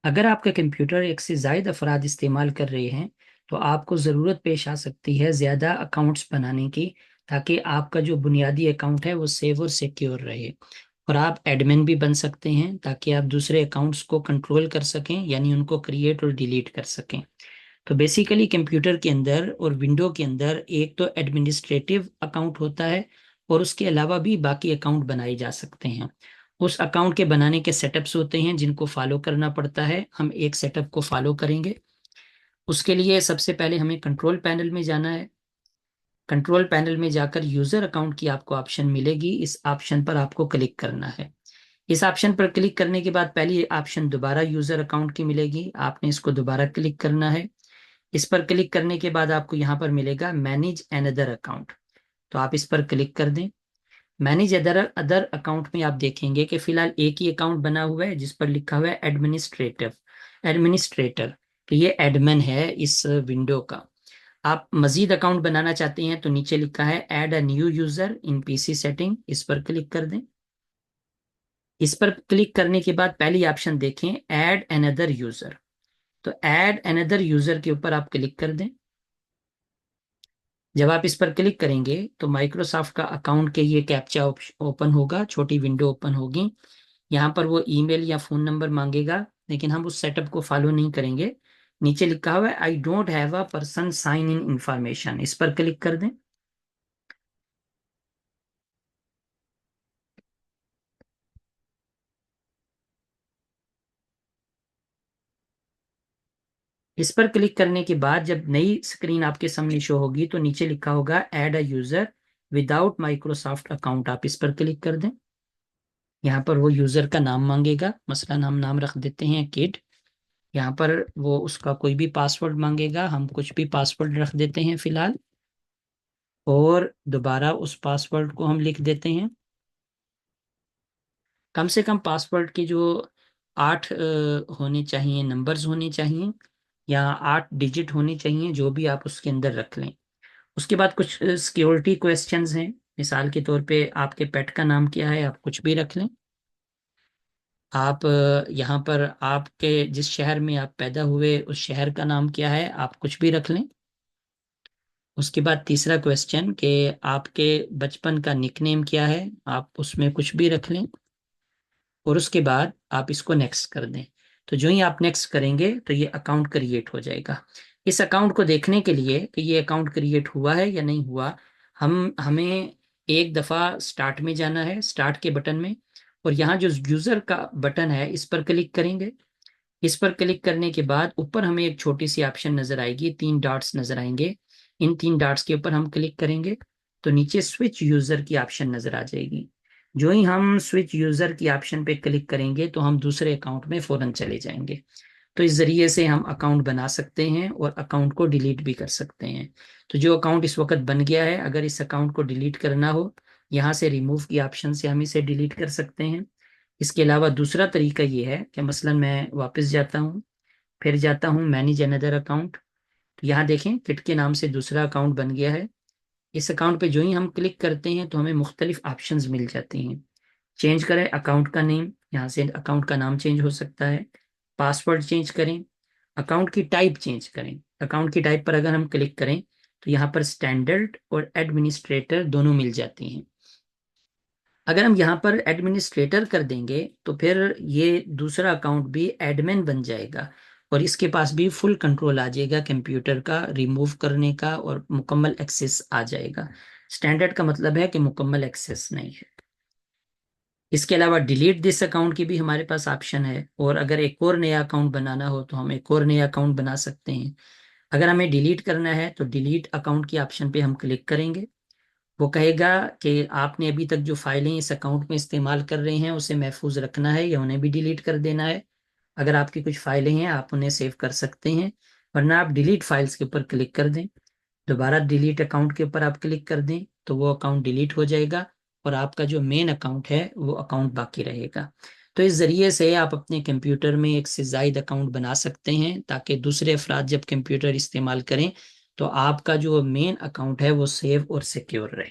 अगर आपका कंप्यूटर एक से ज़ायद अफराद इस्तेमाल कर रहे हैं तो आपको ज़रूरत पेश आ सकती है ज़्यादा अकाउंट्स बनाने की, ताकि आपका जो बुनियादी अकाउंट है वो सेव और सिक्योर रहे। और आप एडमिन भी बन सकते हैं ताकि आप दूसरे अकाउंट्स को कंट्रोल कर सकें, यानी उनको क्रिएट और डिलीट कर सकें। तो बेसिकली कंप्यूटर के अंदर और विंडो के अंदर एक तो एडमिनिस्ट्रेटिव अकाउंट होता है, और उसके अलावा भी बाकी अकाउंट बनाए जा सकते हैं। उस अकाउंट के बनाने के सेटअप्स होते हैं जिनको फॉलो करना पड़ता है। हम एक सेटअप को फॉलो करेंगे। उसके लिए सबसे पहले हमें कंट्रोल पैनल में जाना है। कंट्रोल पैनल में जाकर यूजर अकाउंट की आपको ऑप्शन मिलेगी, इस ऑप्शन पर आपको क्लिक करना है। इस ऑप्शन पर क्लिक करने के बाद पहली ऑप्शन दोबारा यूजर अकाउंट की मिलेगी, आपने इसको दोबारा क्लिक करना है। इस पर क्लिक करने के बाद आपको यहाँ पर मिलेगा मैनेज अनदर अकाउंट, तो आप इस पर क्लिक कर दें। मैनेज अदर अदर अकाउंट में आप देखेंगे कि फिलहाल एक ही अकाउंट बना हुआ है जिस पर लिखा हुआ है एडमिनिस्ट्रेटिव एडमिनिस्ट्रेटर। तो ये एडमिन है इस विंडो का। आप मजीद अकाउंट बनाना चाहते हैं तो नीचे लिखा है add a new user in PC setting, इस पर क्लिक कर दें। इस पर क्लिक करने के बाद पहली ऑप्शन देखें ऐड अनदर यूजर, तो ऐड अनदर यूजर के ऊपर आप क्लिक कर दें। जब आप इस पर क्लिक करेंगे तो माइक्रोसॉफ्ट का अकाउंट के ये कैप्चा ओपन होगा, छोटी विंडो ओपन होगी। यहाँ पर वो ईमेल या फोन नंबर मांगेगा, लेकिन हम उस सेटअप को फॉलो नहीं करेंगे। नीचे लिखा हुआ है I don't have a person sign in information, इस पर क्लिक कर दें। इस पर क्लिक करने के बाद जब नई स्क्रीन आपके सामने शो होगी तो नीचे लिखा होगा add a user without Microsoft account, आप इस पर क्लिक कर दें। यहाँ पर वो यूजर का नाम मांगेगा, मसलन हम नाम रख देते हैं किड। यहाँ पर वो उसका कोई भी पासवर्ड मांगेगा, हम कुछ भी पासवर्ड रख देते हैं फिलहाल। और दोबारा उस पासवर्ड को हम लिख देते हैं। कम से कम पासवर्ड के जो 8 होने चाहिए, नंबर्स होने चाहिए, या 8 डिजिट होने चाहिए, जो भी आप उसके अंदर रख लें। उसके बाद कुछ सिक्योरिटी क्वेश्चंस हैं। मिसाल के तौर पे आपके पेट का नाम क्या है, आप कुछ भी रख लें। आप यहाँ पर आपके जिस शहर में आप पैदा हुए उस शहर का नाम क्या है, आप कुछ भी रख लें। उसके बाद तीसरा क्वेश्चन कि आपके बचपन का निकनेम क्या है, आप उसमें कुछ भी रख लें। और उसके बाद आप इसको नेक्स्ट कर दें। तो जो ही आप नेक्स्ट करेंगे तो ये अकाउंट क्रिएट हो जाएगा। इस अकाउंट को देखने के लिए कि ये अकाउंट क्रिएट हुआ है या नहीं हुआ, हमें एक दफ़ा स्टार्ट में जाना है, स्टार्ट के बटन में। और यहाँ जो यूज़र का बटन है इस पर क्लिक करेंगे। इस पर क्लिक करने के बाद ऊपर हमें एक छोटी सी ऑप्शन नजर आएगी, 3 डॉट्स नजर आएंगे। इन 3 डॉट्स के ऊपर हम क्लिक करेंगे तो नीचे स्विच यूजर की ऑप्शन नजर आ जाएगी। जो ही हम स्विच यूजर की ऑप्शन पे क्लिक करेंगे तो हम दूसरे अकाउंट में फौरन चले जाएंगे। तो इस जरिए से हम अकाउंट बना सकते हैं और अकाउंट को डिलीट भी कर सकते हैं। तो जो अकाउंट इस वक्त बन गया है, अगर इस अकाउंट को डिलीट करना हो, यहाँ से रिमूव की ऑप्शन से हम इसे डिलीट कर सकते हैं। इसके अलावा दूसरा तरीका ये है कि मसलन मैं वापस जाता हूँ, फिर जाता हूँ मैनेज अनदर अकाउंट। तो यहाँ देखें किट के नाम से दूसरा अकाउंट बन गया है। इस अकाउंट पे जो ही हम क्लिक करते हैं तो हमें मुख्तलिफ ऑप्शंस मिल जाती हैं। चेंज करें अकाउंट का नेम, यहाँ से अकाउंट का नाम चेंज हो सकता है। पासवर्ड चेंज करें। अकाउंट की टाइप चेंज करें। अकाउंट की टाइप पर अगर हम क्लिक करें तो यहाँ पर स्टैंडर्ड और एडमिनिस्ट्रेटर दोनों मिल जाती हैं। अगर हम यहाँ पर एडमिनिस्ट्रेटर कर देंगे तो फिर ये दूसरा अकाउंट भी एडमिन बन जाएगा, और इसके पास भी फुल कंट्रोल आ जाएगा कंप्यूटर का रिमूव करने का, और मुकम्मल एक्सेस आ जाएगा। स्टैंडर्ड का मतलब है कि मुकम्मल एक्सेस नहीं है। इसके अलावा डिलीट दिस अकाउंट की भी हमारे पास ऑप्शन है, और अगर एक और नया अकाउंट बनाना हो तो हम एक और नया अकाउंट बना सकते हैं। अगर हमें डिलीट करना है तो डिलीट अकाउंट की ऑप्शन पे हम क्लिक करेंगे। वो कहेगा कि आपने अभी तक जो फाइलें इस अकाउंट में इस्तेमाल कर रहे हैं उसे महफूज रखना है या उन्हें भी डिलीट कर देना है। अगर आपकी कुछ फाइलें हैं आप उन्हें सेव कर सकते हैं, वरना आप डिलीट फाइल्स के ऊपर क्लिक कर दें। दोबारा डिलीट अकाउंट के ऊपर आप क्लिक कर दें तो वो अकाउंट डिलीट हो जाएगा, और आपका जो मेन अकाउंट है वो अकाउंट बाकी रहेगा। तो इस जरिए से आप अपने कंप्यूटर में एक से ज़ायद अकाउंट बना सकते हैं, ताकि दूसरे अफराद जब कंप्यूटर इस्तेमाल करें तो आपका जो मेन अकाउंट है वो सेव और सिक्योर रहे।